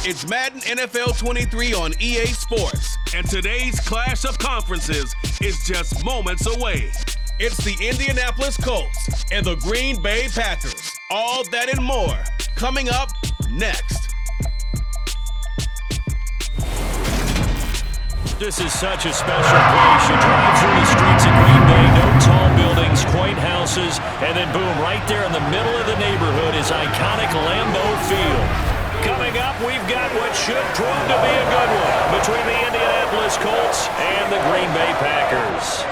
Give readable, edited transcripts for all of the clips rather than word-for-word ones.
It's Madden NFL 23 on EA Sports, and today's clash of conferences is just moments away. It's the Indianapolis Colts and the Green Bay Packers. All that and more coming up next. This is such a special place. You drive through the streets of Green Bay, no tall buildings, quaint houses, and then boom, right there in the middle of the neighborhood is iconic Lambeau Field. Coming up, we've got what should prove to be a good one between the Indianapolis Colts and the Green Bay Packers.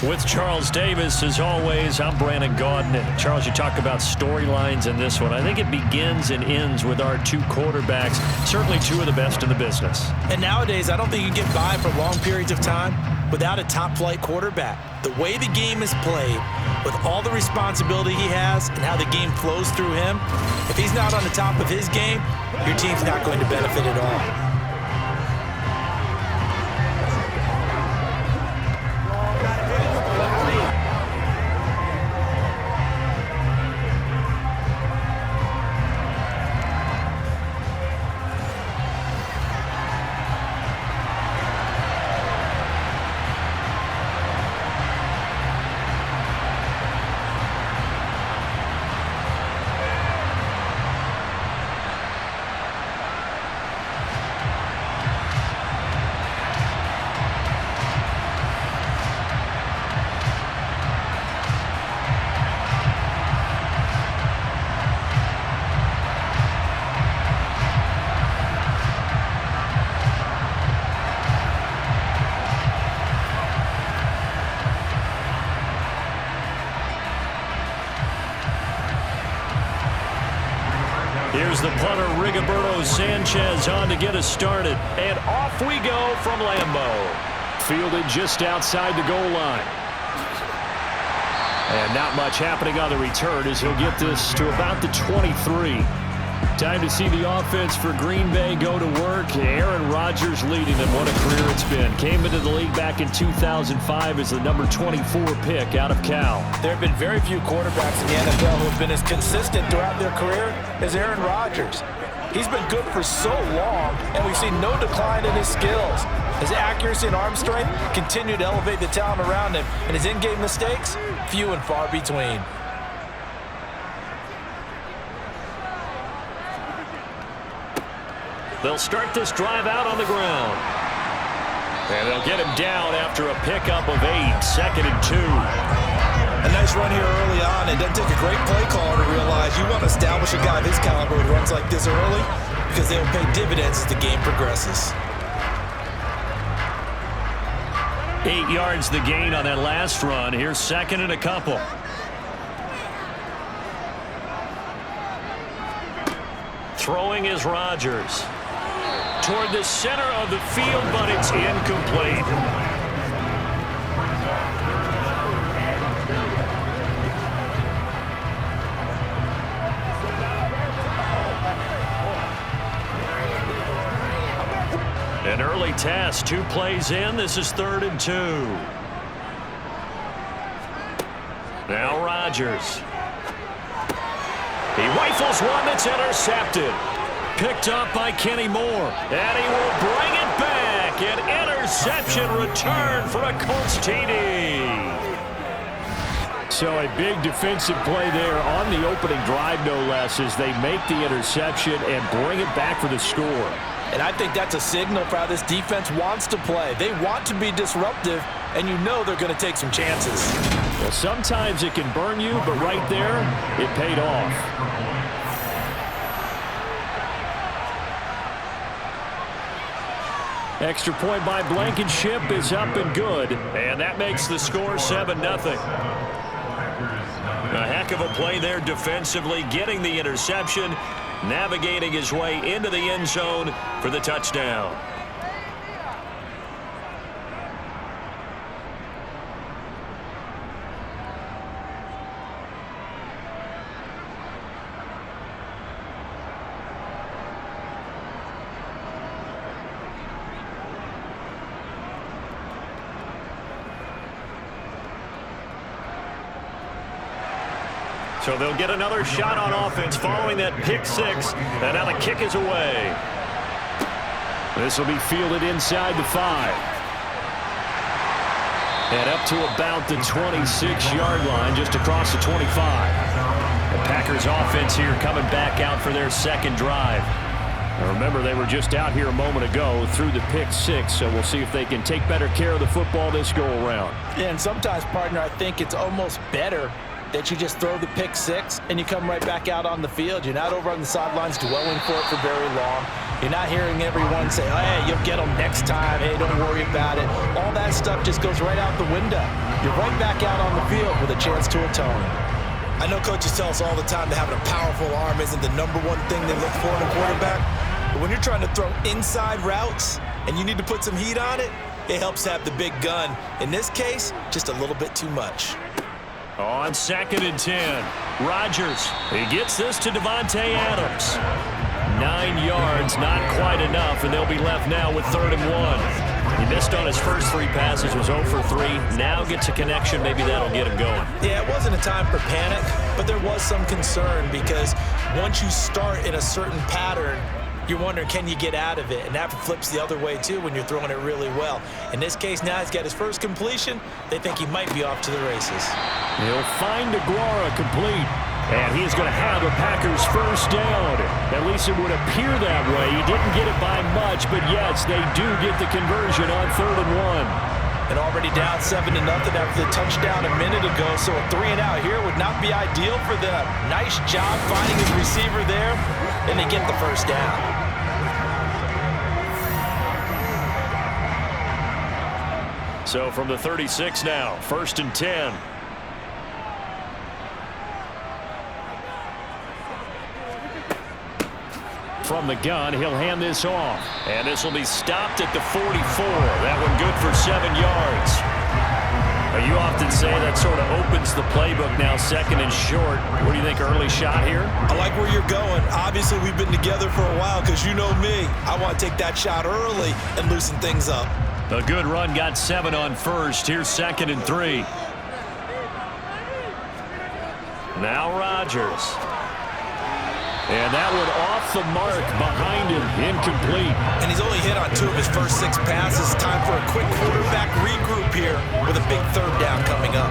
With Charles Davis, as always, I'm Brandon Gaudin. And Charles, you talk about storylines in this one. I think it begins and ends with our two quarterbacks, certainly two of the best in the business. And nowadays, I don't think you get by for long periods of time without a top-flight quarterback. The way the game is played, with all the responsibility he has and how the game flows through him, if he's not on the top of his game, your team's not going to benefit at all. Here's the punter, Rigoberto Sanchez, on to get us started. And off we go from Lambeau. Fielded just outside the goal line. And not much happening on the return as he'll get this to about the 23. Time to see the offense for Green Bay go to work. Aaron Rodgers leading them. What a career it's been. Came into the league back in 2005 as the number 24 pick out of Cal. There have been very few quarterbacks in the NFL who have been as consistent throughout their career as Aaron Rodgers. He's been good for so long, and we've seen no decline in his skills. His accuracy and arm strength continue to elevate the talent around him, and his in-game mistakes, few and far between. They'll start this drive out on the ground. And they'll get him down after a pickup of 8, 2nd and 2. A nice run here early on. It doesn't take a great play caller to realize you want to establish a guy of his caliber who runs like this early because they will pay dividends as the game progresses. 8 yards the gain on that last run. Here's 2nd and a couple. Throwing is Rodgers. Toward the center of the field, but it's incomplete. An early test, 2 plays in. This is 3rd and 2. Now Rodgers. He rifles one that's intercepted. Picked up by Kenny Moore. And he will bring it back. An interception return for a Colts TD. So a big defensive play there on the opening drive, no less, as they make the interception and bring it back for the score. And I think that's a signal for how this defense wants to play. They want to be disruptive, and you know they're going to take some chances. Well, sometimes it can burn you, but right there, it paid off. Extra point by Blankenship is up and good. And that makes the score 7-0. A heck of a play there defensively, getting the interception, navigating his way into the end zone for the touchdown. So they'll get another shot on offense following that pick six. And now the kick is away. This will be fielded inside the 5. And up to about the 26-yard line, just across the 25. The Packers offense here coming back out for their second drive. Now remember, they were just out here a moment ago through the pick six, so we'll see if they can take better care of the football this go-around. Yeah, and sometimes, partner, I think it's almost better that you just throw the pick six and you come right back out on the field. You're not over on the sidelines dwelling for it for very long. You're not hearing everyone say, oh, hey, you'll get them next time. Hey, don't worry about it. All that stuff just goes right out the window. You're right back out on the field with a chance to atone. I know coaches tell us all the time that having a powerful arm isn't the number one thing they look for in a quarterback. But when you're trying to throw inside routes and you need to put some heat on it, it helps have the big gun. In this case, just a little bit too much. On 2nd and 10, Rodgers. He gets this to Devontae Adams. 9 yards, not quite enough, and they'll be left now with 3rd and 1. He missed on his first 3 passes, was 0 for 3. Now gets a connection. Maybe that'll get him going. Yeah, it wasn't a time for panic, but there was some concern because once you start in a certain pattern, you're wondering, can you get out of it? And that flips the other way, too, when you're throwing it really well. In this case, now he's got his first completion. They think he might be off to the races. He'll find Aguara complete. And he's going to have a Packers first down. At least it would appear that way. He didn't get it by much, but yes, they do get the conversion on 3rd and 1. And already down 7-0 after the touchdown a minute ago, so a 3 and out here would not be ideal for them. Nice job finding his receiver there, and they get the first down. So from the 36 now, 1st and 10. From the gun, he'll hand this off. And this will be stopped at the 44. That one good for 7 yards. Now, you often say that sort of opens the playbook now, 2nd and short. What do you think, early shot here? I like where you're going. Obviously, we've been together for a while because you know me. I want to take that shot early and loosen things up. A good run, got 7 on first. Here's 2nd and 3. Now Rodgers. And that one off the mark behind him, incomplete. And he's only hit on 2 of his first 6 passes. Time for a quick quarterback regroup here with a big 3rd down coming up.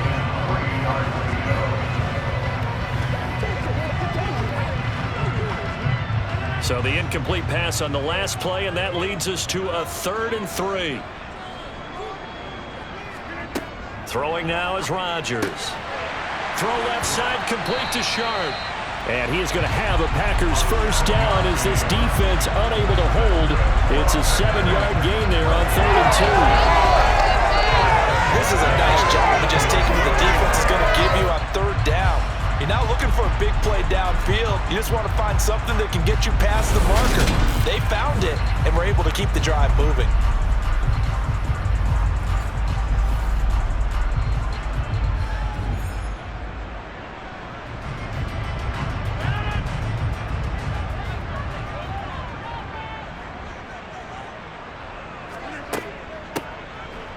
So the incomplete pass on the last play, and that leads us to a 3rd and 3. Throwing now is Rodgers. Throw left side, complete to Sharp. And he is going to have a Packers first down as this defense unable to hold. It's a 7-yard gain there on 3rd and 2. This is a nice job of just taking what the defense is going to give you on 3rd down. You're not looking for a big play downfield. You just want to find something that can get you past the marker. They found it and were able to keep the drive moving.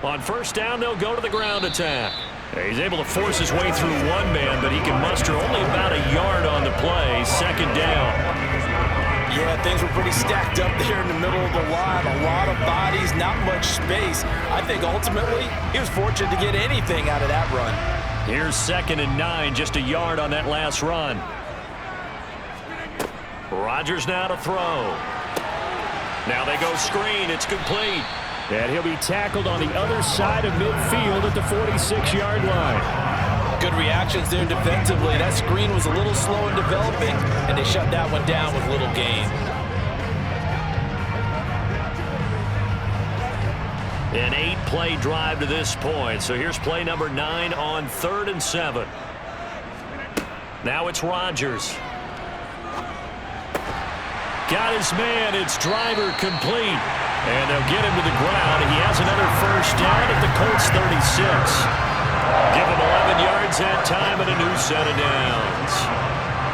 On first down, they'll go to the ground attack. He's able to force his way through 1 man, but he can muster only about a yard on the play. 2nd down. Yeah, things were pretty stacked up there in the middle of the line. A lot of bodies, not much space. I think ultimately he was fortunate to get anything out of that run. Here's 2nd and 9, just a yard on that last run. Rodgers now to throw. Now they go screen. It's complete. And he'll be tackled on the other side of midfield at the 46-yard line. Good reactions there defensively. That screen was a little slow in developing, and they shut that one down with little gain. An 8-play drive to this point. So here's play number 9 on 3rd and 7. Now it's Rodgers. Got his man. It's driver complete. And they'll get him to the ground. He has another first down at the Colts 36. Give him 11 yards that time and a new set of downs.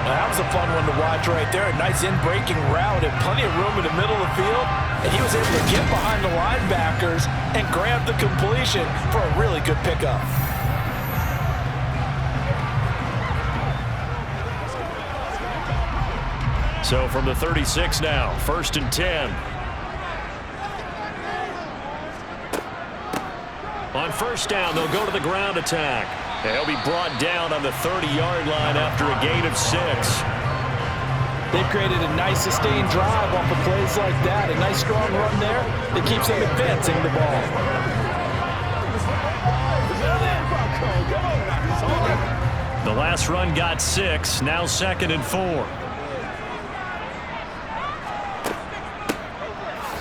Now, that was a fun one to watch right there. A nice in-breaking route and plenty of room in the middle of the field. And he was able to get behind the linebackers and grab the completion for a really good pickup. So from the 36 now, 1st and 10. On 1st down, they'll go to the ground attack. They'll be brought down on the 30-yard line after a gain of 6. They've created a nice sustained drive off of plays like that. A nice strong run there that keeps them advancing the ball. The last run got 6. Now 2nd and 4.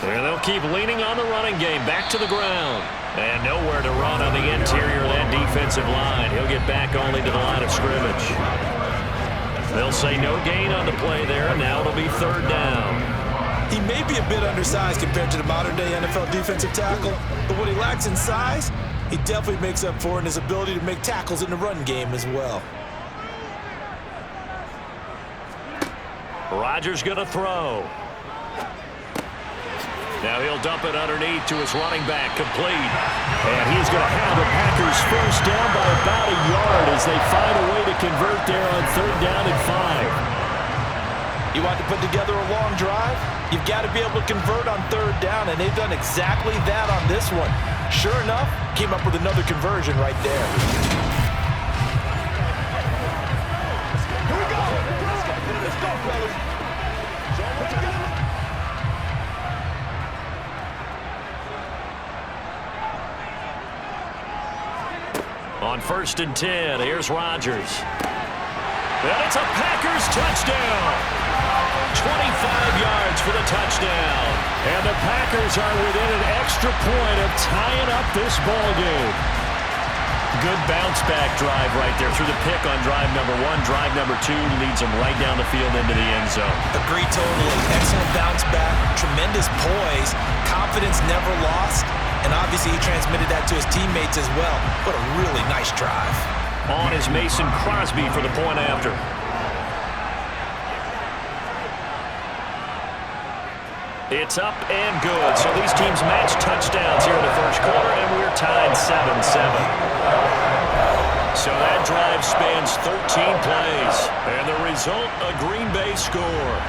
And they'll keep leaning on the running game. Back to the ground. And nowhere to run on the interior of that defensive line. He'll get back only to the line of scrimmage. They'll say no gain on the play there. Now it'll be 3rd down. He may be a bit undersized compared to the modern-day NFL defensive tackle, but what he lacks in size, he definitely makes up for in his ability to make tackles in the run game as well. Rodgers going to throw. Now he'll dump it underneath to his running back, complete. And he's going to have the Packers 1st down by about a yard as they find a way to convert there on 3rd down and 5. You want to put together a long drive? You've got to be able to convert on 3rd down, and they've done exactly that on this one. Sure enough, came up with another conversion right there. Here we go. Let's go, fellas. On 1st and 10, here's Rodgers. And it's a Packers touchdown. 25 yards for the touchdown. And the Packers are within an extra point of tying up this ball game. Good bounce back drive right there through the pick on drive number 1. Drive number 2 leads them right down the field into the end zone. Agree totally. Excellent bounce back. Tremendous poise. Confidence never lost. And obviously he transmitted that to his teammates as well. What a really nice drive. On is Mason Crosby for the point after. It's up and good. So these teams match touchdowns here in the 1st quarter, and we're tied 7-7. So that drive spans 13 plays. And the result, a Green Bay score.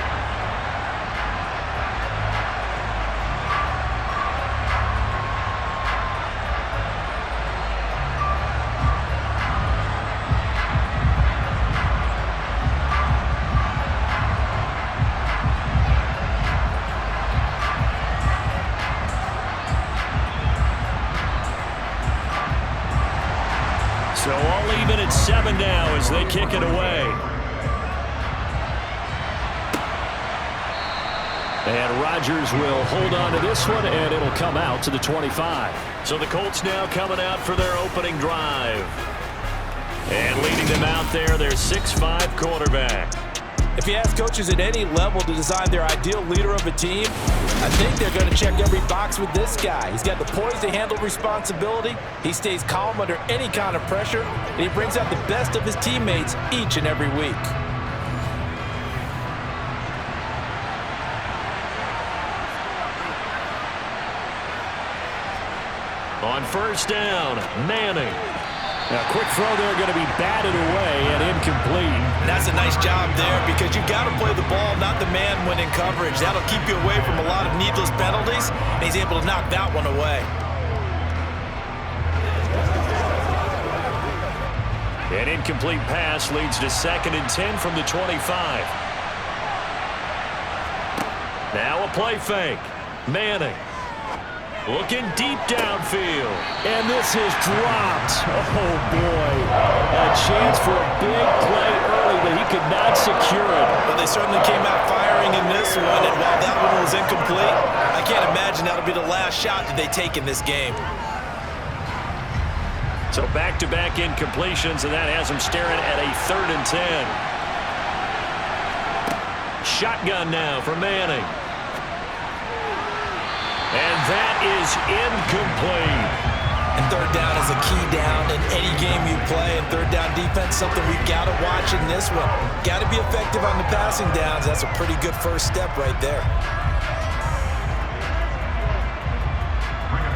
So all even at 7 now as they kick it away. And Rodgers will hold on to this one, and it'll come out to the 25. So the Colts now coming out for their opening drive. And leading them out there, their 6'5" quarterback. If you ask coaches at any level to design their ideal leader of a team, I think they're going to check every box with this guy. He's got the poise to handle responsibility. He stays calm under any kind of pressure, and he brings out the best of his teammates each and every week. On 1st down, Manning. Now, quick throw there, going to be batted away and incomplete. And that's a nice job there because you've got to play the ball, not the man when in coverage. That'll keep you away from a lot of needless penalties, and he's able to knock that one away. An incomplete pass leads to 2nd and 10 from the 25. Now a play fake. Manning. Looking deep downfield. And this is dropped. Oh, boy. A chance for a big play early, but he could not secure it. Well, they certainly came out firing in this one, and while that one was incomplete, I can't imagine that'll be the last shot that they take in this game. So back-to-back incompletions, and that has them staring at a 3rd and 10. Shotgun now for Manning. And that is incomplete. And 3rd down is a key down in any game you play. And 3rd down defense, something we've got to watch in this one. Got to be effective on the passing downs. That's a pretty good first step right there.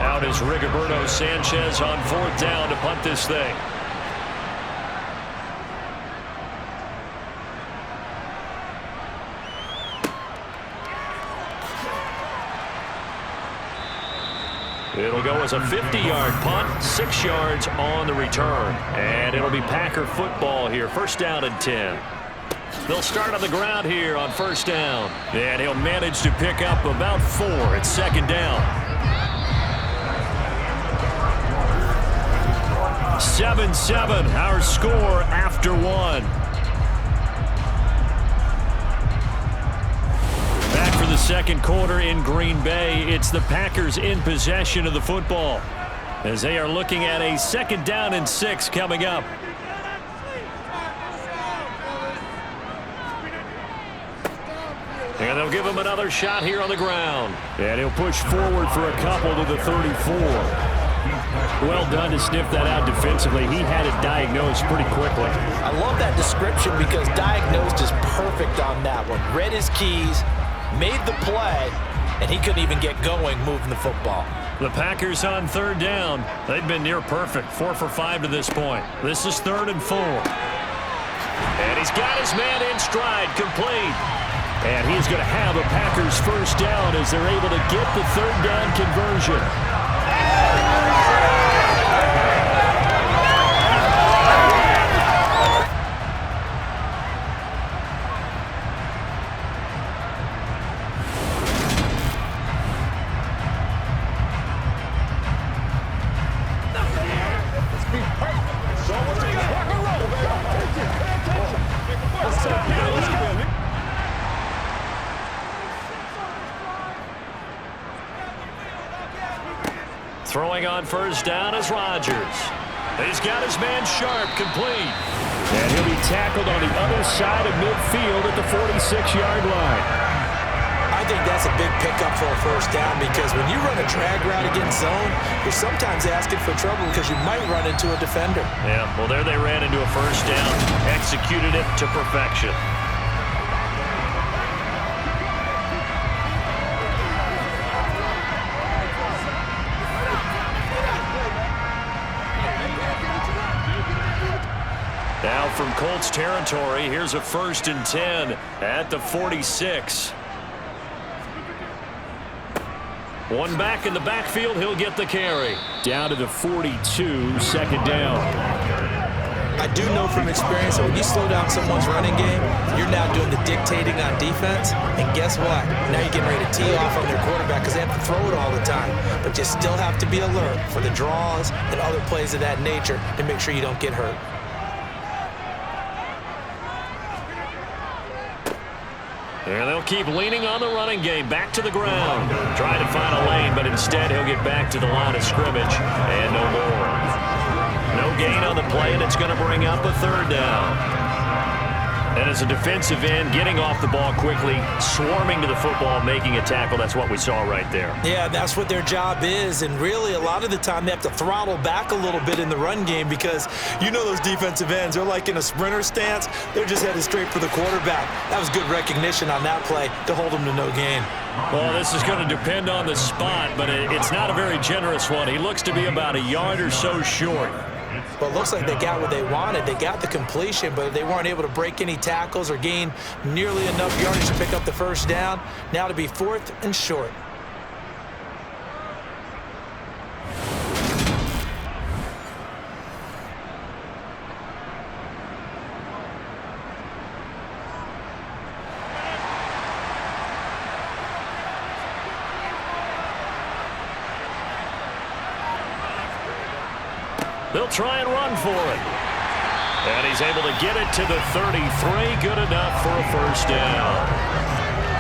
Out is Rigoberto Sanchez on 4th down to punt this thing. It'll go as a 50-yard punt, 6 yards on the return. And it'll be Packer football here, first down and 10. They'll start on the ground here on first down. And he'll manage to pick up about 4 at second down. 7-7, our score after 1. Back for the second quarter in Green Bay. It's the Packers in possession of the football as they are looking at a second down and 6 coming up. And they'll give him another shot here on the ground. And he'll push forward for a couple to the 34. Well done to sniff that out defensively. He had it diagnosed pretty quickly. I love that description because diagnosed is perfect on that one. Read his keys, made the play, and he couldn't even get going moving the football. The Packers on third down. They've been near perfect, 4 for 5 to this point. This is 3rd and 4. And he's got his man in stride, complete. And he's going to have a Packers first down as they're able to get the third down conversion. Throwing on first down is Rodgers. He's got his man sharp, complete. And he'll be tackled on the other side of midfield at the 46-yard line. I think that's a big pickup for a first down because when you run a drag route against zone, you're sometimes asking for trouble because you might run into a defender. Yeah, well, there they ran into a first down, executed it to perfection. Now from Colts territory, here's a 1st and 10 at the 46. One back in the backfield, he'll get the carry. Down to the 42, second down. I do know from experience that when you slow down someone's running game, you're now doing the dictating on defense. And guess what? Now you're getting ready to tee off on their quarterback because they have to throw it all the time. But you still have to be alert for the draws and other plays of that nature to make sure you don't get hurt. And they'll keep leaning on the running game. Back to the ground. Trying to find a lane, but instead he'll get back to the line of scrimmage. And no more. No gain on the play, and it's going to bring up a third down. And as a defensive end, getting off the ball quickly, swarming to the football, making a tackle, that's what we saw right there. Yeah, that's what their job is, and really a lot of the time they have to throttle back a little bit in the run game because you know those defensive ends, they're like in a sprinter stance, they're just headed straight for the quarterback. That was good recognition on that play to hold them to no gain. Well, this is going to depend on the spot, but it's not a very generous one. He looks to be about a yard or so short. Well, it looks like they got what they wanted. They got the completion, but they weren't able to break any tackles or gain nearly enough yardage to pick up the first down. Now to be 4th and short. They'll try and run for it. And he's able to get it to the 33. Good enough for a first down.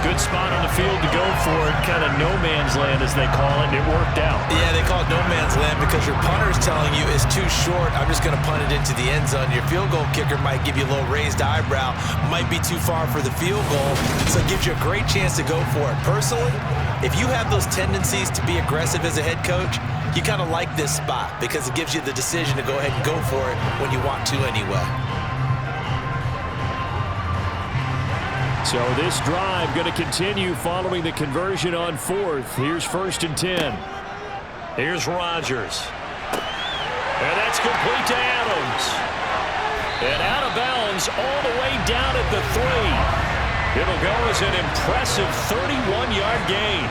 Good spot on the field to go for it. Kind of no man's land, as they call it, and it worked out. Yeah, they call it no man's land because your punter's telling you it's too short. I'm just going to punt it into the end zone. Your field goal kicker might give you a little raised eyebrow. Might be too far for the field goal, so it gives you a great chance to go for it. Personally, if you have those tendencies to be aggressive as a head coach, you kind of like this spot because it gives you the decision to go ahead and go for it when you want to anyway. So this drive going to continue following the conversion on 4th. Here's 1st and 10. Here's Rodgers. And that's complete to Adams. And out of bounds all the way down at the 3. It'll go as an impressive 31-yard gain.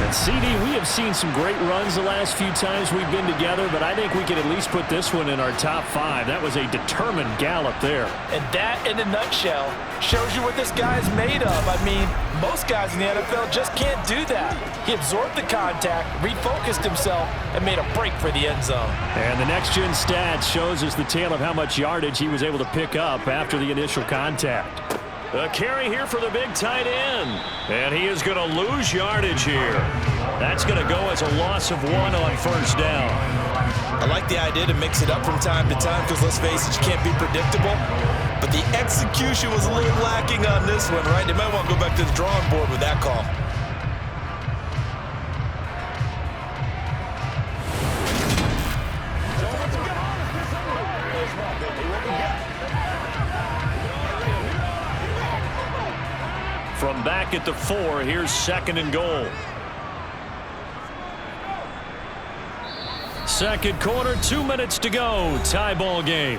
And CD, we have seen some great runs the last few times we've been together, but I think we can at least put this one in our top 5. That was a determined gallop there. And that, in a nutshell, shows you what this guy's made of. I mean, most guys in the NFL just can't do that. He absorbed the contact, refocused himself, and made a break for the end zone. And the next-gen stats shows us the tale of how much yardage he was able to pick up after the initial contact. A carry here for the big tight end. And he is going to lose yardage here. That's going to go as a loss of 1 on first down. I like the idea to mix it up from time to time because, let's face it, you can't be predictable. But the execution was a little lacking on this one, right? They might want to go back to the drawing board with that call. From back at the 4, here's 2nd and goal. Second quarter, 2 minutes to go. Tie ball game.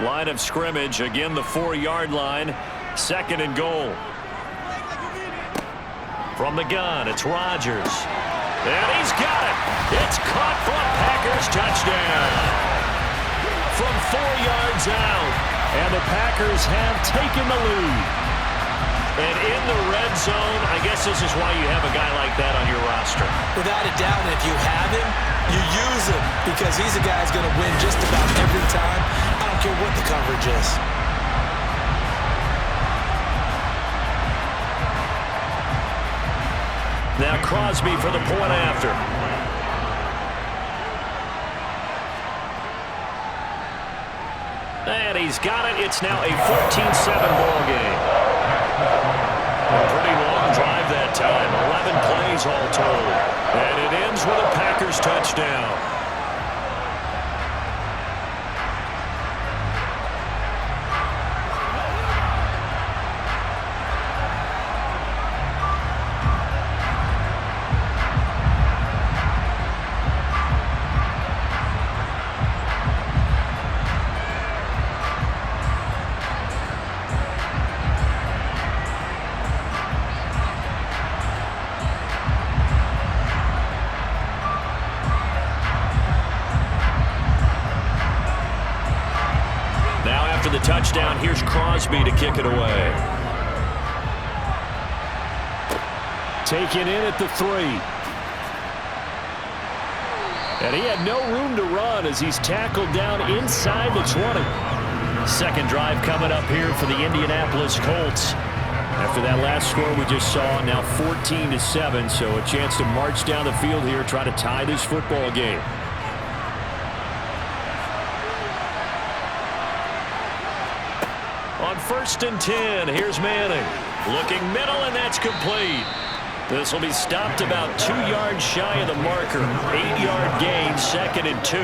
Line of scrimmage, again the 4-yard line. 2nd and goal. From the gun, it's Rodgers. And he's got it. It's caught for a Packers touchdown. From 4 yards out, and the Packers have taken the lead. And in the red zone, I guess this is why you have a guy like that on your roster. Without a doubt, and if you have him, you use him because he's a guy who's going to win just about every time. I don't care what the coverage is. Now Crosby for the point after. And he's got it. It's now a 14-7 ball game. A pretty long drive that time. 11 plays all told. And it ends with a Packers touchdown. After the touchdown, here's Crosby to kick it away. Taken in at the 3. And he had no room to run as he's tackled down inside the 20. Second drive coming up here for the Indianapolis Colts. After that last score we just saw, now 14-7, so a chance to march down the field here, try to tie this football game. On 1st and 10, here's Manning. Looking middle, and that's complete. This will be stopped about 2 yards shy of the marker. 8-yard gain, 2nd and 2.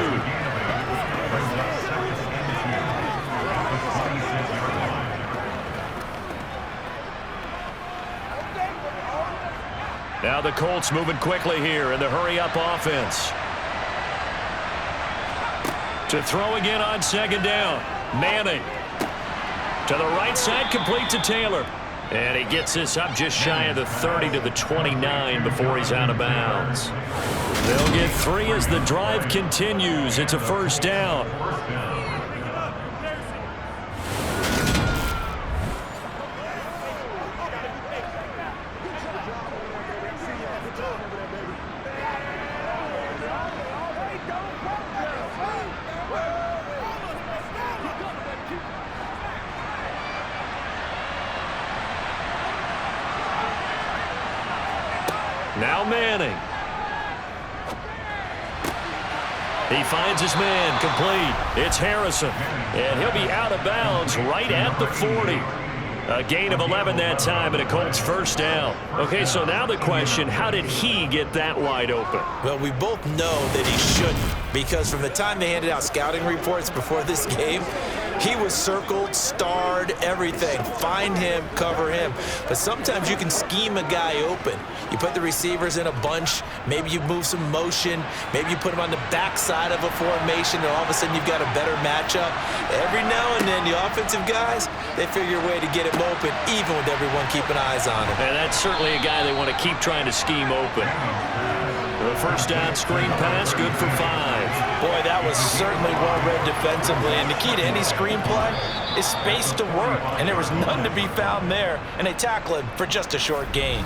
Now the Colts moving quickly here in the hurry-up offense. To throw again on 2nd down. Manning. To the right side, complete to Taylor. And he gets this up just shy of the 30 to the 29 before he's out of bounds. They'll get 3 as the drive continues. It's a first down. Now Manning. He finds his man, complete. It's Harrison, and he'll be out of bounds right at the 40. A gain of 11 that time, and a Colts first down. Okay, so now the question, how did he get that wide open? Well, we both know that he shouldn't, because from the time they handed out scouting reports before this game, he was circled, starred, everything. Find him, cover him. But sometimes you can scheme a guy open. You put the receivers in a bunch. Maybe you move some motion. Maybe you put him on the backside of a formation, and all of a sudden you've got a better matchup. Every now and then, the offensive guys, They figure a way to get him open, even with everyone keeping eyes on him. And that's certainly a guy they want to keep trying to scheme open. The first down screen pass, good for 5. Boy, that was certainly well read defensively. And the key to any screen play is space to work. And there was none to be found there. And they tackle him for just a short gain.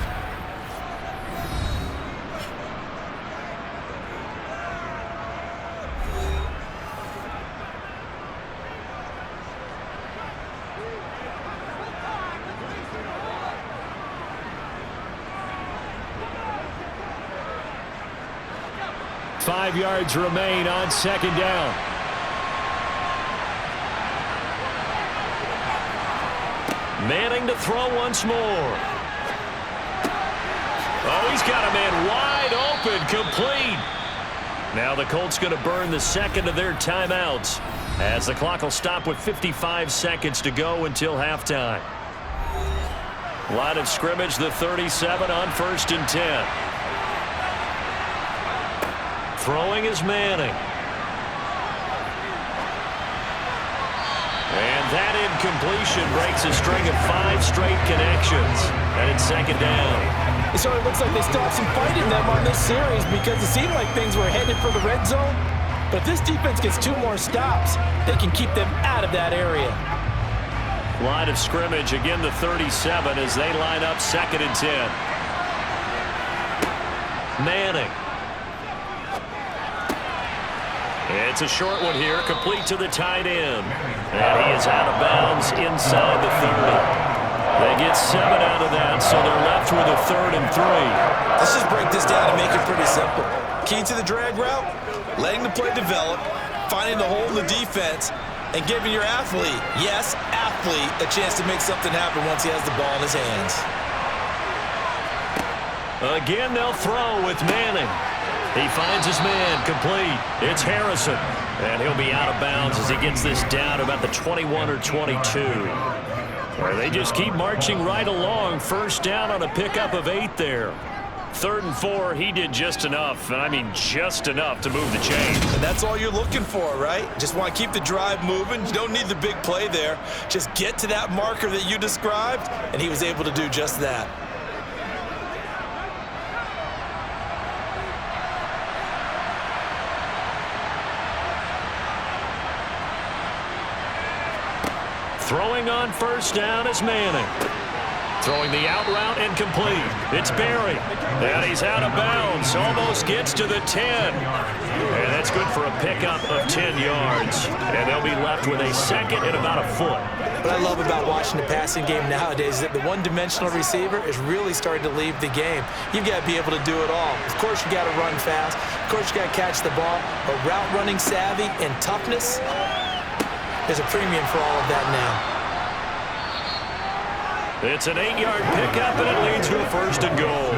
Five yards remain on second down. Manning to throw once more. Oh, he's got a man wide open, complete. Now the Colts going to burn the second of their timeouts as the clock will stop with 55 seconds to go until halftime. Line of scrimmage, the 37 on 1st and 10. Throwing is Manning. And that incompletion breaks a string of 5 straight connections. And it's second down. It sort of looks like they still have some fight in them on this series because it seemed like things were headed for the red zone. But if this defense gets 2 more stops, they can keep them out of that area. Line of scrimmage, again the 37 as they line up 2nd and 10. Manning. It's a short one here, complete to the tight end. And he is out of bounds inside the 30. They get 7 out of that, so they're left with a 3rd and 3. Let's just break this down and make it pretty simple. Key to the drag route, letting the play develop, finding the hole in the defense, and giving your athlete, yes, athlete, a chance to make something happen once he has the ball in his hands. Again, they'll throw with Manning. He finds his man, complete. It's Harrison. And he'll be out of bounds as he gets this down to about the 21 or 22. Where they just keep marching right along. First down on a pickup of 8 there. 3rd and 4, he did just enough, and I mean just enough to move the chains. And that's all you're looking for, right? Just want to keep the drive moving. You don't need the big play there. Just get to that marker that you described, and he was able to do just that. Throwing on first down is Manning. Throwing the out route incomplete. It's Barry. And he's out of bounds. Almost gets to the 10. And that's good for a pickup of 10 yards. And they'll be left with a 2nd and about a foot. What I love about watching the passing game nowadays is that the one-dimensional receiver is really starting to leave the game. You've got to be able to do it all. Of course, you got to run fast. Of course, you got to catch the ball. But route running savvy and toughness, there's a premium for all of that now. It's an 8-yard pickup, and it leads to a 1st and goal.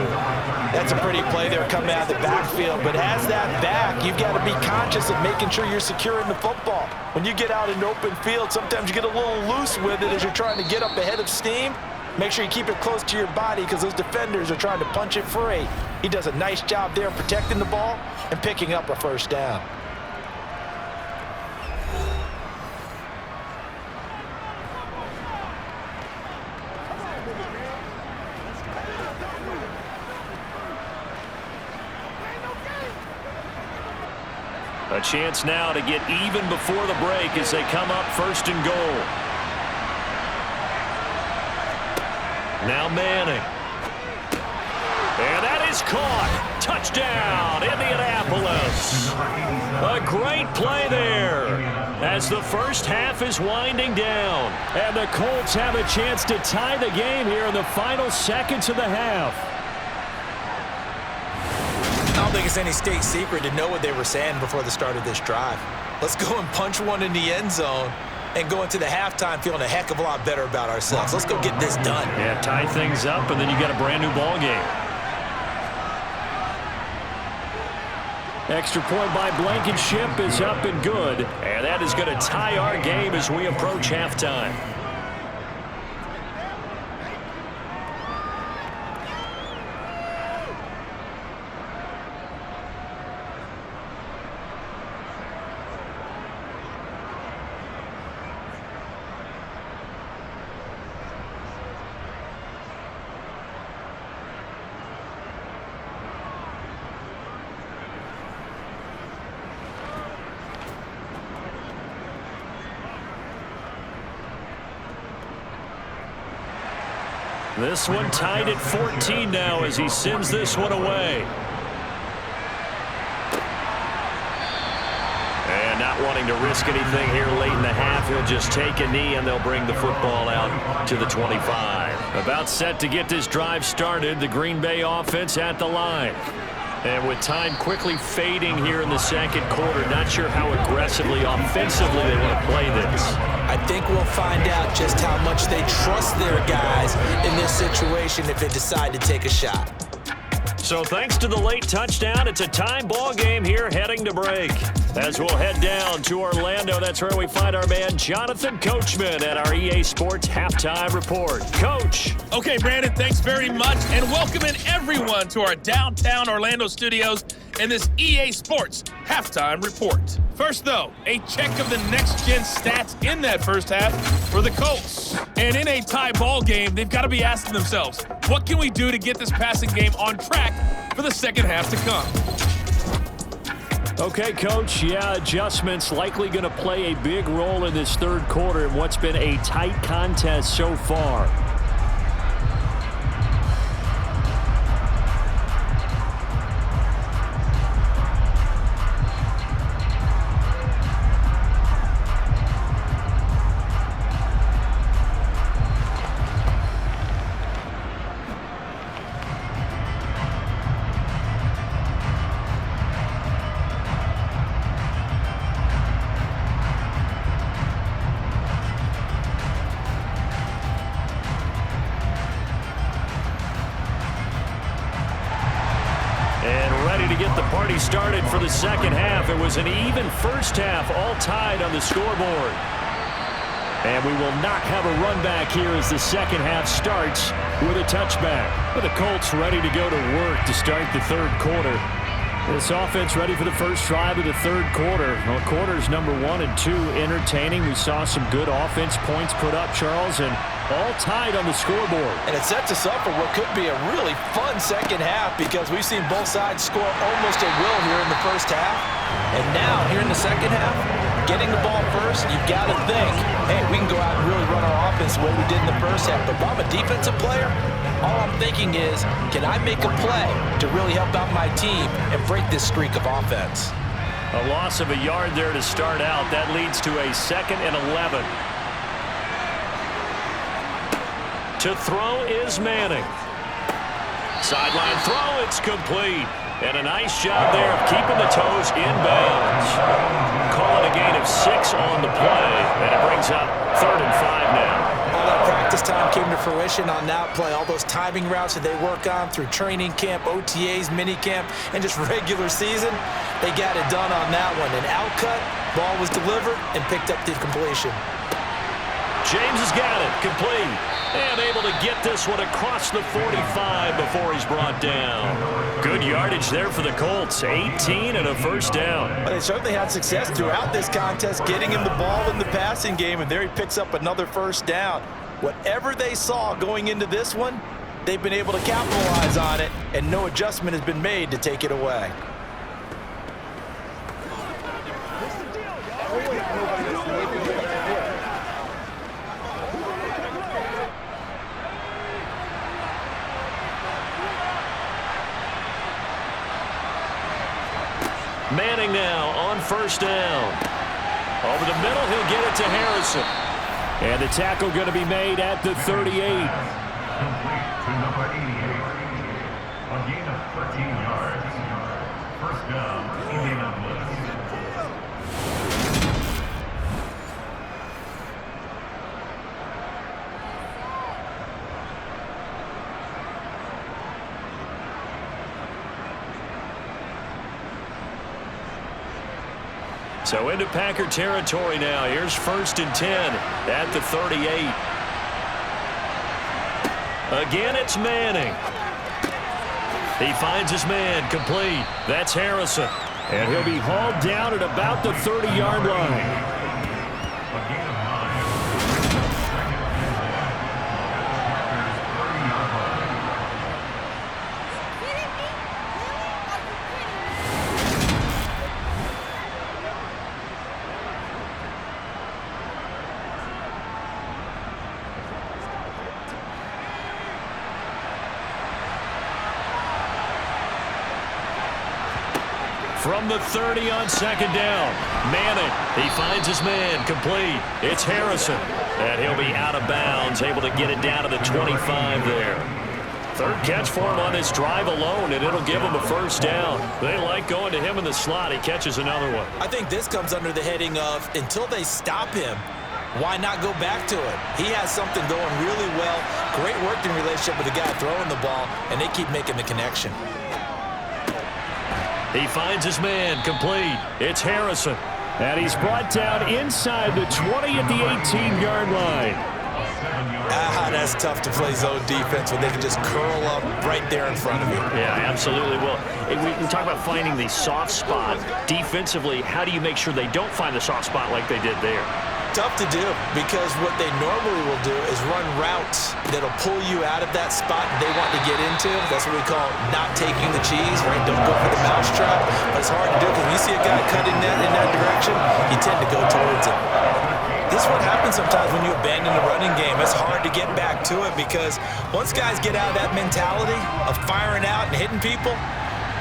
That's a pretty play there coming out of the backfield. But as that back, you've got to be conscious of making sure you're securing the football. When you get out in open field, sometimes you get a little loose with it as you're trying to get up ahead of steam. Make sure you keep it close to your body because those defenders are trying to punch it free. He does a nice job there protecting the ball and picking up a first down. A chance now to get even before the break as they come up 1st and goal. Now Manning. And that is caught. Touchdown, Indianapolis. A great play there as the first half is winding down. And the Colts have a chance to tie the game here in the final seconds of the half. I don't think it's any state secret to know what they were saying before the start of this drive. Let's go and punch one in the end zone and go into the halftime feeling a heck of a lot better about ourselves. Let's go get this done. Yeah, tie things up, and then you got a brand new ball game. Extra point by Blankenship is up and good. And that is going to tie our game as we approach halftime. This one tied at 14 now as he sends this one away. And not wanting to risk anything here late in the half, he'll just take a knee and they'll bring the football out to the 25. About set to get this drive started, the Green Bay offense at the line. And with time quickly fading here in the second quarter, not sure how aggressively, offensively they want to play this. I think we'll find out just how much they trust their guys in this situation if they decide to take a shot. So thanks to the late touchdown, it's a time ball game here heading to break. As we'll head down to Orlando, that's where we find our man Jonathan Coachman at our EA Sports Halftime Report. Coach. Okay, Brandon, thanks very much, and welcoming everyone to our downtown Orlando studios and this EA Sports Halftime Report. First, though, a check of the next-gen stats in that first half for the Colts. And in a tie ball game, they've got to be asking themselves, what can we do to get this passing game on track for the second half to come? Okay, Coach, yeah, adjustments likely going to play a big role in this third quarter in what's been a tight contest so far. Started for the second half. It was an even first half, all tied on the scoreboard. And we will not have a run back here as the second half starts with a touchback. But the Colts ready to go to work to start the third quarter. This offense ready for the first drive of the third quarter. Well, quarters number 1 and 2 entertaining. We saw some good offense points put up, Charles, and all tied on the scoreboard. And it sets us up for what could be a really fun second half because we've seen both sides score almost at will here in the first half. And now, here in the second half, getting the ball first, you've got to think, hey, we can go out and really run our offense the way we did in the first half. But if I'm a defensive player, all I'm thinking is, can I make a play to really help out my team and break this streak of offense? A loss of a yard there to start out. That leads to a 2nd and 11. To throw is Manning. Sideline throw, it's complete. And a nice job there of keeping the toes in bounds. Calling a gain of 6 on the play. And it brings up 3rd and 5 now. All that practice time came to fruition on that play. All those timing routes that they work on through training camp, OTAs, minicamp, and just regular season, they got it done on that one. An out cut, ball was delivered, and picked up the completion. James has got it, complete. And able to get this one across the 45 before he's brought down. Good yardage there for the Colts. 18 and a first down. Well, they certainly had success throughout this contest, getting him the ball in the passing game, and there he picks up another first down. Whatever they saw going into this one, they've been able to capitalize on it, and no adjustment has been made to take it away. Manning now on first down. Over the middle, he'll get it to Harrison. And the tackle going to be made at the 38. Complete to number 88. A gain of 13 yards. First down, Indianapolis. So into Packer territory now. Here's 1st and 10 at the 38. Again, it's Manning. He finds his man, complete. That's Harrison. And he'll be hauled down at about the 30-yard line. From the 30 on second down. Madden, he finds his man, complete. It's Harrison, and he'll be out of bounds, able to get it down to the 25 there. Third catch for him on this drive alone, and it'll give him a first down. They like going to him in the slot. He catches another one. I think this comes under the heading of until they stop him, why not go back to it? He has something going really well, great working relationship with the guy throwing the ball, and they keep making the connection. He finds his man, complete. It's Harrison. And he's brought down inside the 20 at the 18-yard line. That's tough to play zone defense when they can just curl up right there in front of you. Yeah, absolutely. Well, we talk about finding the soft spot. Defensively, how do you make sure they don't find the soft spot like they did there? Tough to do, because what they normally will do is run routes that'll pull you out of that spot they want to get into. That's what we call not taking the cheese, right? Don't go for the mousetrap. But it's hard to do because when you see a guy cutting that in that direction, you tend to go towards it. This is what happens sometimes when you abandon the running game. It's hard to get back to it because once guys get out of that mentality of firing out and hitting people,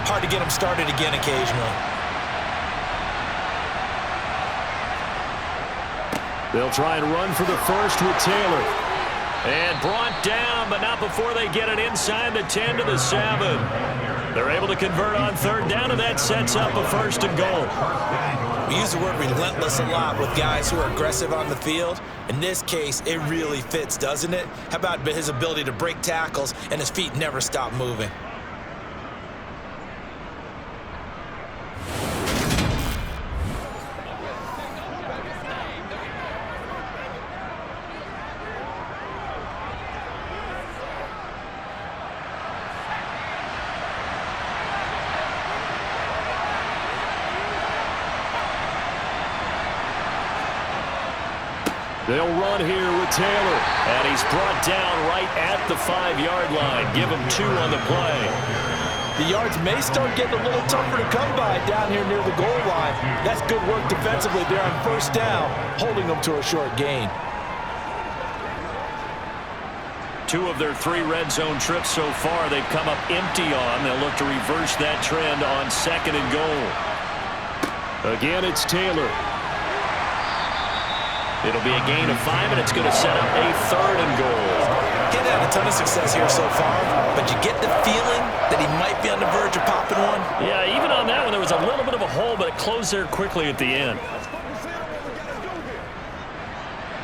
hard to get them started again occasionally. They'll try and run for the first with Taylor. And brought down, but not before they get it inside the 10 to the 7. They're able to convert on third down, and that sets up a first and goal. We use the word relentless a lot with guys who are aggressive on the field. In this case, it really fits, doesn't it? How about his ability to break tackles and his feet never stop moving? They'll run here with Taylor, and he's brought down right at the 5-yard line. Give him 2 on the play. The yards may start getting a little tougher to come by down here near the goal line. That's good work defensively there on first down, holding them to a short gain. 2 of their 3 red zone trips so far they've come up empty on. They'll look to reverse that trend on second and goal. Again, it's Taylor. It'll be a gain of 5, and it's going to set up a third and goal. He's had a ton of success here so far, but you get the feeling that he might be on the verge of popping one. Yeah, even on that one, there was a little bit of a hole, but it closed there quickly at the end.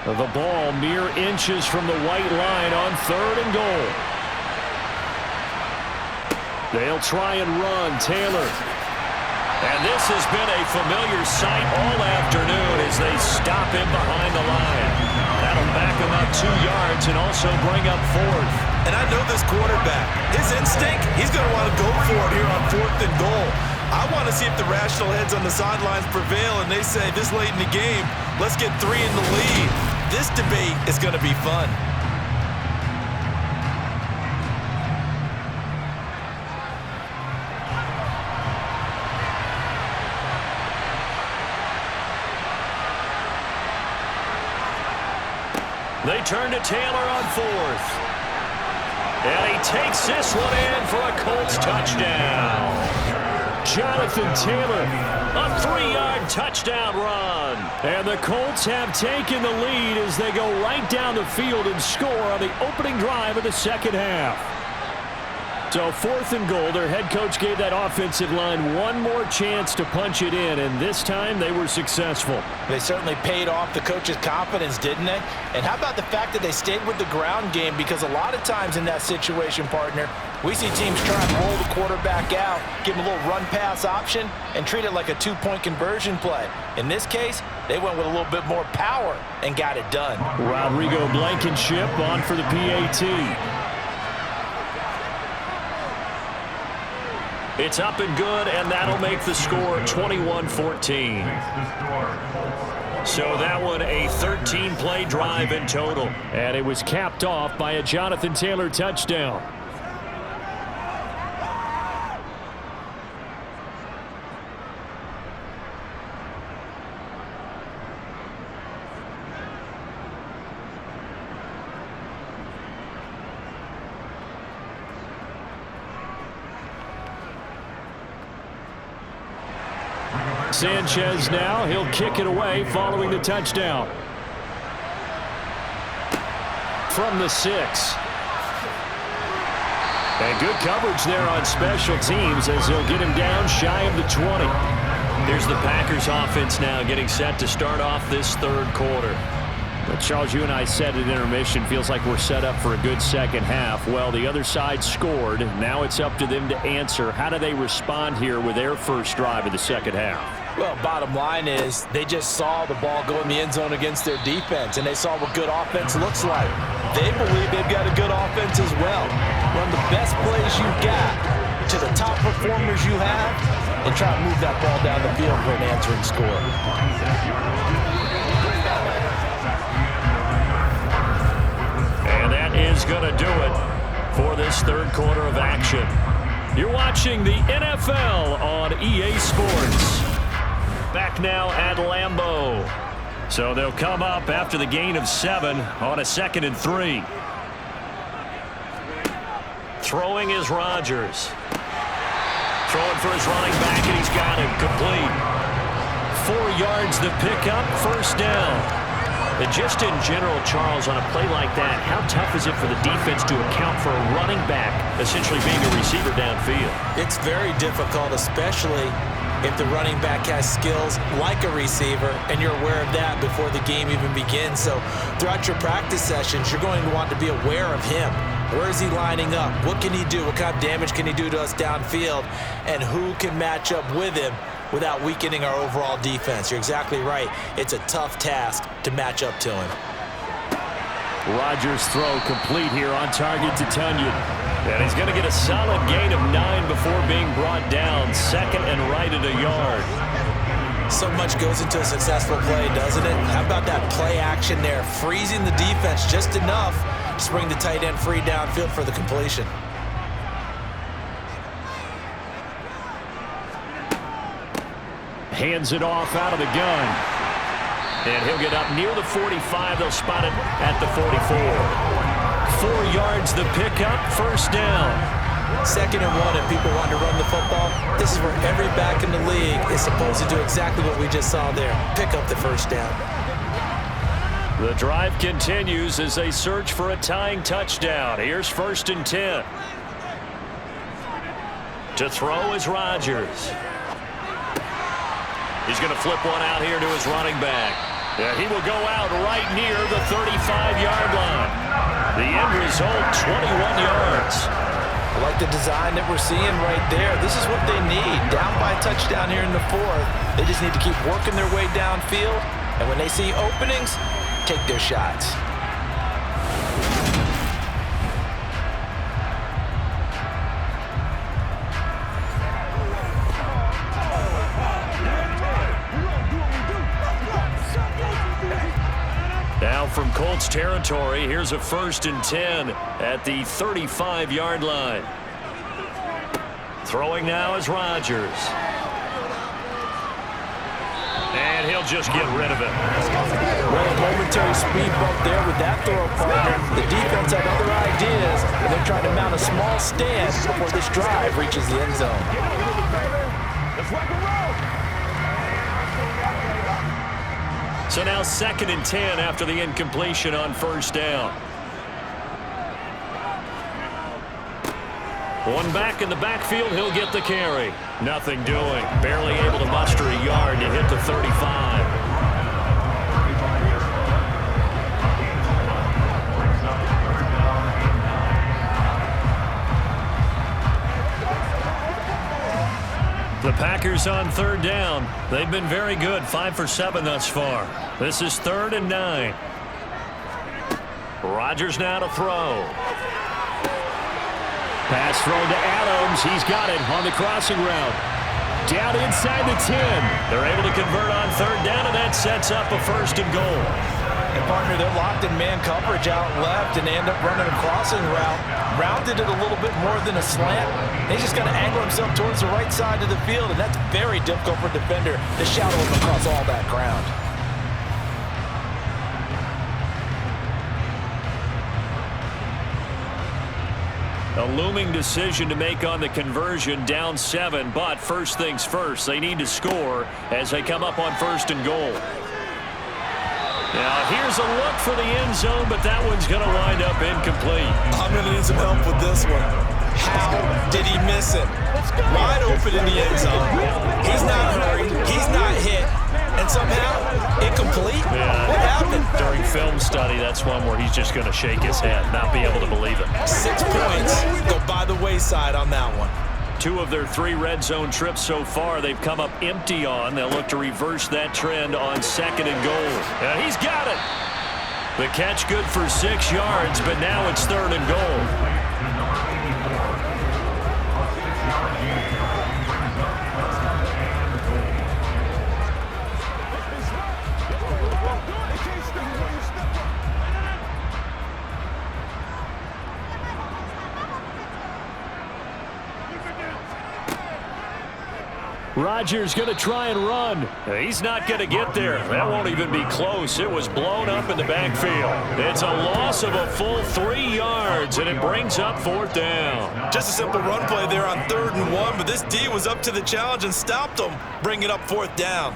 The ball mere inches from the white line on third and goal. They'll try and run. Taylor. And this has been a familiar sight all afternoon as they stop him behind the line. That'll back him up 2 yards and also bring up fourth. And I know this quarterback. His instinct, he's going to want to go for it here on fourth and goal. I want to see if the rational heads on the sidelines prevail and they say this late in the game, let's get 3 in the lead. This debate is going to be fun. They turn to Taylor on fourth. And he takes this one in for a Colts touchdown. Jonathan Taylor, a 3-yard touchdown run. And the Colts have taken the lead as they go right down the field and score on the opening drive of the second half. So fourth and goal, their head coach gave that offensive line one more chance to punch it in, and this time they were successful. They certainly paid off the coach's confidence, didn't they? And how about the fact that they stayed with the ground game? Because a lot of times in that situation, partner, we see teams try and roll the quarterback out, give him a little run-pass option, and treat it like a 2-point conversion play. In this case, they went with a little bit more power and got it done. Rodrigo Blankenship on for the PAT. It's up and good, and that'll make the score 21-14. So that one a 13-play drive in total. And it was capped off by a Jonathan Taylor touchdown. Sanchez now, he'll kick it away following the touchdown. From the 6. And good coverage there on special teams as they'll get him down shy of the 20. Here's the Packers offense now getting set to start off this third quarter. But Charles, you and I said at intermission, feels like we're set up for a good second half. Well, the other side scored. Now it's up to them to answer. How do they respond here with their first drive of the second half? Well, bottom line is they just saw the ball go in the end zone against their defense, and they saw what good offense looks like. They believe they've got a good offense as well. Run the best plays you've got to the top performers you have and try to move that ball down the field for an answering score. And that is going to do it for this third quarter of action. You're watching the NFL on EA Sports. Back now at Lambeau. So they'll come up after the gain of 7 on a 2nd and 3. Throwing is Rodgers. Throwing for his running back, and he's got it complete. 4 yards the pickup, first down. And just in general, Charles, on a play like that, how tough is it for the defense to account for a running back essentially being a receiver downfield? It's very difficult, especially if the running back has skills like a receiver, and you're aware of that before the game even begins. So throughout your practice sessions, you're going to want to be aware of him. Where is he lining up? What can he do? What kind of damage can he do to us downfield? And who can match up with him without weakening our overall defense? You're exactly right. It's a tough task to match up to him. Rodgers' throw complete here on target to Tunyon. And he's going to get a solid gain of 9 before being brought down. 2nd and right at a yard. So much goes into a successful play, doesn't it? How about that play action there? Freezing the defense just enough to bring the tight end free downfield for the completion. Hands it off out of the gun. And he'll get up near the 45. They'll spot it at the 44. 4 yards the pickup, first down. 2nd and 1, and people want to run the football. This is where every back in the league is supposed to do exactly what we just saw there. Pick up the first down. The drive continues as they search for a tying touchdown. Here's 1st and 10. To throw is Rodgers. He's going to flip one out here to his running back. And he will go out right near the 35-yard line. The end result, 21 yards. I like the design that we're seeing right there. This is what they need. Down by a touchdown here in the 4th. They just need to keep working their way downfield. And when they see openings, take their shots. Now from Colts territory, here's a 1st and 10 at the 35-yard line. Throwing now is Rodgers. And he'll just get rid of it. Well, a momentary speed bump there with that throw partner. The defense had other ideas, and they're trying to mount a small stand before this drive reaches the end zone. So now 2nd and 10 after the incompletion on first down. One back in the backfield, he'll get the carry. Nothing doing. Barely able to muster a yard to hit the 35. The Packers on 3rd down. They've been very good, 5 for 7 thus far. This is 3rd and 9. Rodgers now to throw. Pass thrown to Adams. He's got it on the crossing route. Down inside the 10. They're able to convert on 3rd down, and that sets up a 1st and goal. And partner, they're locked in man coverage out left, and they end up running a crossing route. Rounded it a little bit more than a slant. He's just got to angle himself towards the right side of the field, and that's very difficult for a defender to shadow him across all that ground. A looming decision to make on the conversion, down 7, but first things first, they need to score as they come up on 1st and goal. Now here's a look for the end zone, but that one's going to wind up incomplete. I'm going to need some help with this one. How did he miss it? Wide open in the end zone. He's not hurried. He's not hit. And somehow, incomplete? Yeah. What happened? During film study, that's one where he's just going to shake his head, not be able to believe it. 6 points go by the wayside on that one. 2 of their 3 red zone trips so far, they've come up empty on. They'll look to reverse that trend on 2nd and goal. And he's got it. The catch good for 6 yards, but now it's 3rd and goal. Rodgers going to try and run. He's not going to get there. That won't even be close. It was blown up in the backfield. It's a loss of a full 3 yards, and it brings up 4th down. Just a simple run play there on 3rd and 1, but this D was up to the challenge and stopped him, bringing up 4th down.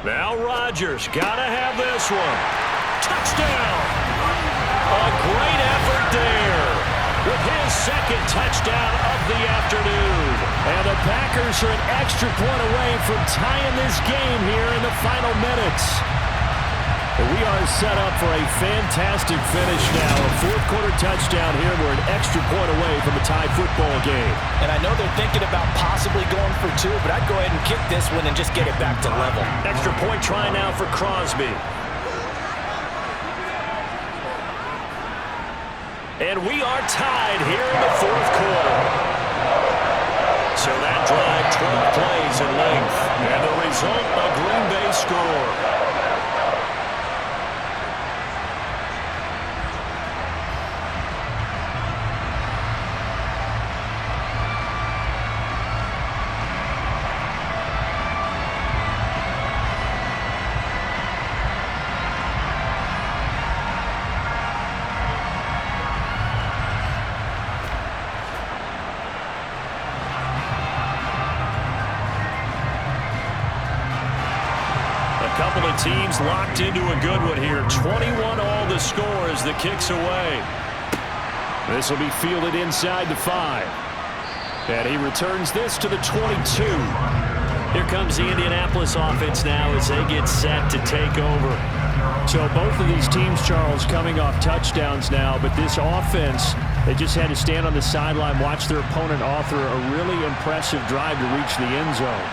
Now Rodgers got to have this one. Touchdown! A great effort there with his 2nd touchdown of the afternoon. And the Packers are an extra point away from tying this game here in the final minutes. We are set up for a fantastic finish now. A 4th quarter touchdown here. We're an extra point away from a tie football game. And I know they're thinking about possibly going for 2, but I'd go ahead and kick this one and just get it back to level. Extra point try now for Crosby. And we are tied here in the 4th quarter. So that drive, 12 plays in length. And the result, a Green Bay score. Couple of teams locked into a good one here. 21 all the score as the kick's away. This will be fielded inside the 5. And he returns this to the 22. Here comes the Indianapolis offense now as they get set to take over. So both of these teams, Charles, coming off touchdowns now, but this offense, they just had to stand on the sideline, watch their opponent author a really impressive drive to reach the end zone.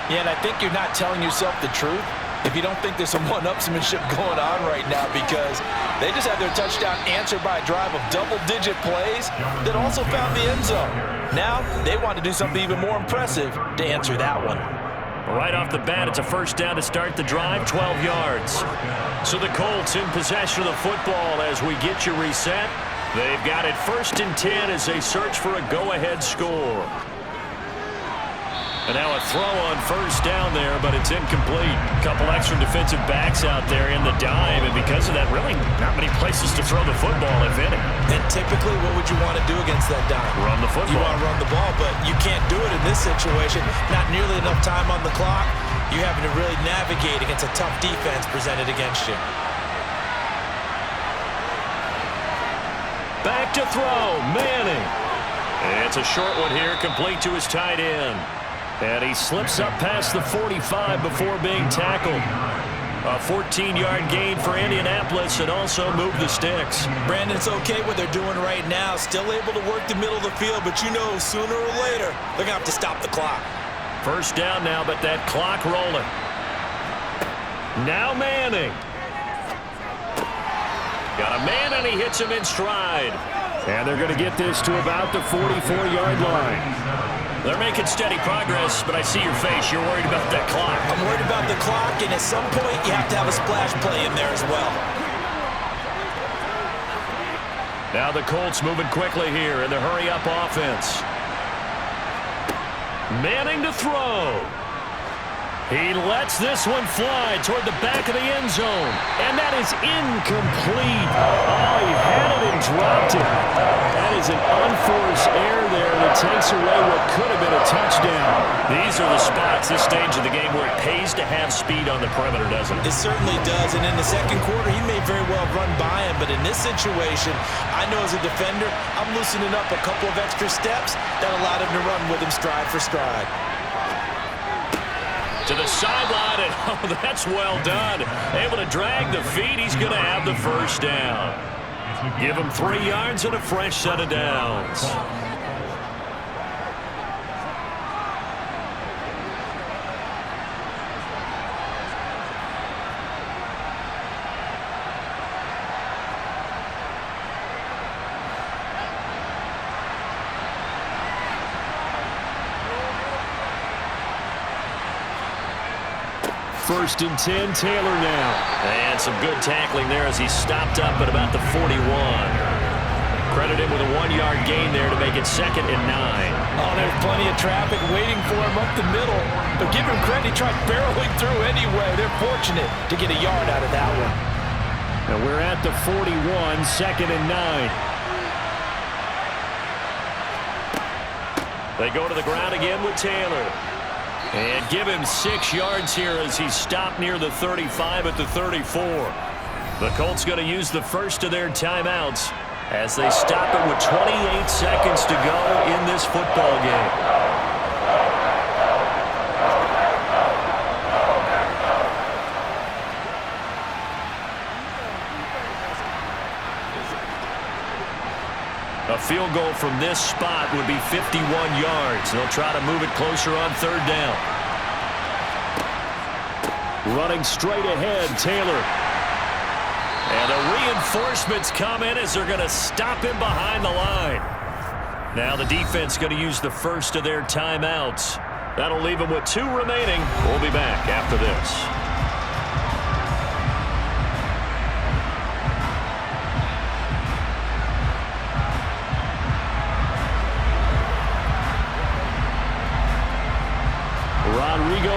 Yeah, and I think you're not telling yourself the truth if you don't think there's some one-upsmanship going on right now, because they just had their touchdown answered by a drive of double-digit plays that also found the end zone. Now they want to do something even more impressive to answer that one. Right off the bat, it's a 1st down to start the drive, 12 yards. So the Colts in possession of the football as we get you reset. They've got it 1st and 10 as they search for a go-ahead score. And now a throw on 1st down there, but it's incomplete. A couple extra defensive backs out there in the dime, and because of that, really not many places to throw the football, if any. And typically, what would you want to do against that dime? Run the football. You want to run the ball, but you can't do it in this situation. Not nearly enough time on the clock. You're having to really navigate against a tough defense presented against you. Back to throw, Manning. And it's a short one here, complete to his tight end. And he slips up past the 45 before being tackled. A 14-yard gain for Indianapolis and also move the sticks. Brandon, it's okay what they're doing right now. Still able to work the middle of the field, but you know sooner or later they're going to have to stop the clock. 1st down now, but that clock rolling. Now Manning. Got a man and he hits him in stride. And they're going to get this to about the 44-yard line. They're making steady progress, but I see your face. You're worried about that clock. I'm worried about the clock, and at some point, you have to have a splash play in there as well. Now the Colts moving quickly here in the hurry-up offense. Manning to throw. He lets this one fly toward the back of the end zone. And that is incomplete. Oh, he had it and dropped it. That is an unforced error there that takes away what could have been a touchdown. These are the spots, this stage of the game, where it pays to have speed on the perimeter, doesn't it? It certainly does. And in the second quarter, he may very well run by him. But in this situation, I know as a defender, I'm loosening up a couple of extra steps that allowed him to run with him stride for stride. To the sideline, and oh, that's well done. Able to drag the feet. He's going to have the first down. Give him 3 yards and a fresh set of downs. First and 10, Taylor now. And some good tackling there as he stopped up at about the 41. Credit him with a 1-yard gain there to make it 2nd and 9. Oh, there's plenty of traffic waiting for him up the middle. But give him credit, he tried barreling through anyway. They're fortunate to get a yard out of that one. Now we're at the 41, 2nd and 9. They go to the ground again with Taylor. And give him 6 yards here as he stopped near the 35 at the 34. The Colts going to use the first of their timeouts as they stop it with 28 seconds to go in this football game. A field goal from this spot would be 51 yards. They'll try to move it closer on 3rd down. Running straight ahead, Taylor. And the reinforcements come in as they're going to stop him behind the line. Now the defense going to use the first of their timeouts. That'll leave them with 2 remaining. We'll be back after this.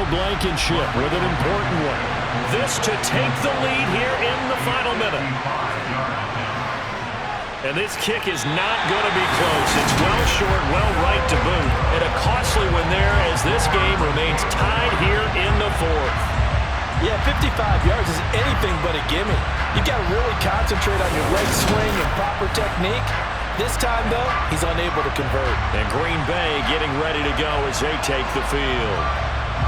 Blankenship with an important one. This to take the lead here in the final minute. And this kick is not going to be close. It's well short, well right to boot. And a costly one there as this game remains tied here in the 4th. Yeah, 55 yards is anything but a gimme. You got to really concentrate on your leg swing and proper technique. This time, though, he's unable to convert. And Green Bay getting ready to go as they take the field.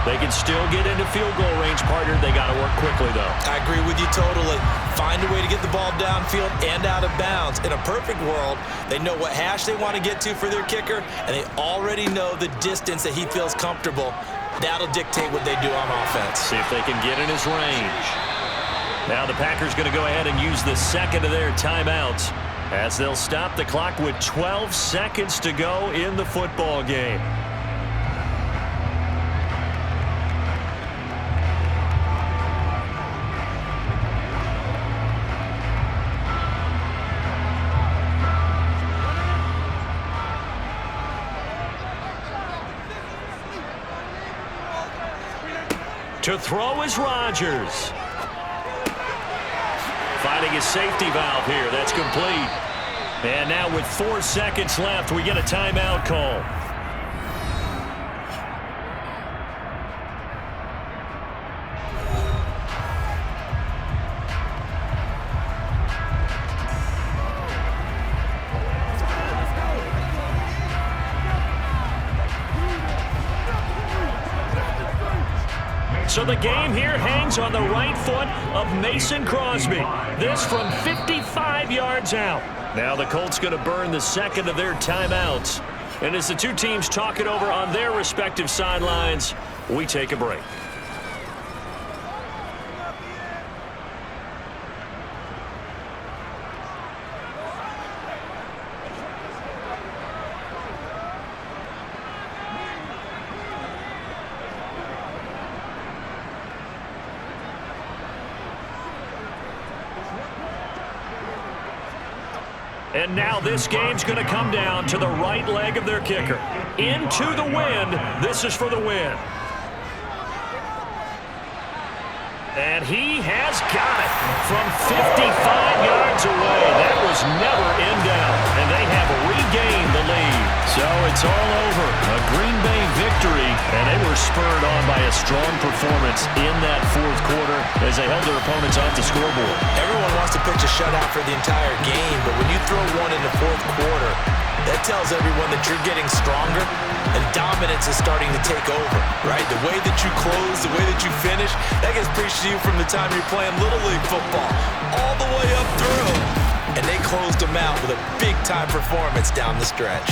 They can still get into field goal range, partner. They got to work quickly, though. I agree with you totally. Find a way to get the ball downfield and out of bounds. In a perfect world, they know what hash they want to get to for their kicker, and they already know the distance that he feels comfortable. That'll dictate what they do on offense. See if they can get in his range. Now the Packers going to go ahead and use the second of their timeouts as they'll stop the clock with 12 seconds to go in the football game. To throw is Rodgers. Finding his safety valve here. That's complete. And now with 4 seconds left, we get a timeout call. So the game here hangs on the right foot of Mason Crosby. This from 55 yards out. Now the Colts going to burn the second of their timeouts. And as the two teams talk it over on their respective sidelines, we take a break. And now this game's going to come down to the right leg of their kicker. Into the wind. This is for the win. And he has got it from 55 yards away. That was never in doubt. And they have regained the lead. So it's all over. A Green Bay victory. And they were spurred on by a strong performance in that fourth quarter as they held their opponents off the scoreboard. Everyone wants to pitch a shutout for the entire game, but when you throw one in the fourth quarter, that tells everyone that you're getting stronger and dominance is starting to take over, right? The way that you close, the way that you finish, that gets preached to you from the time you're playing Little League football all the way up through. And they closed them out with a big-time performance down the stretch.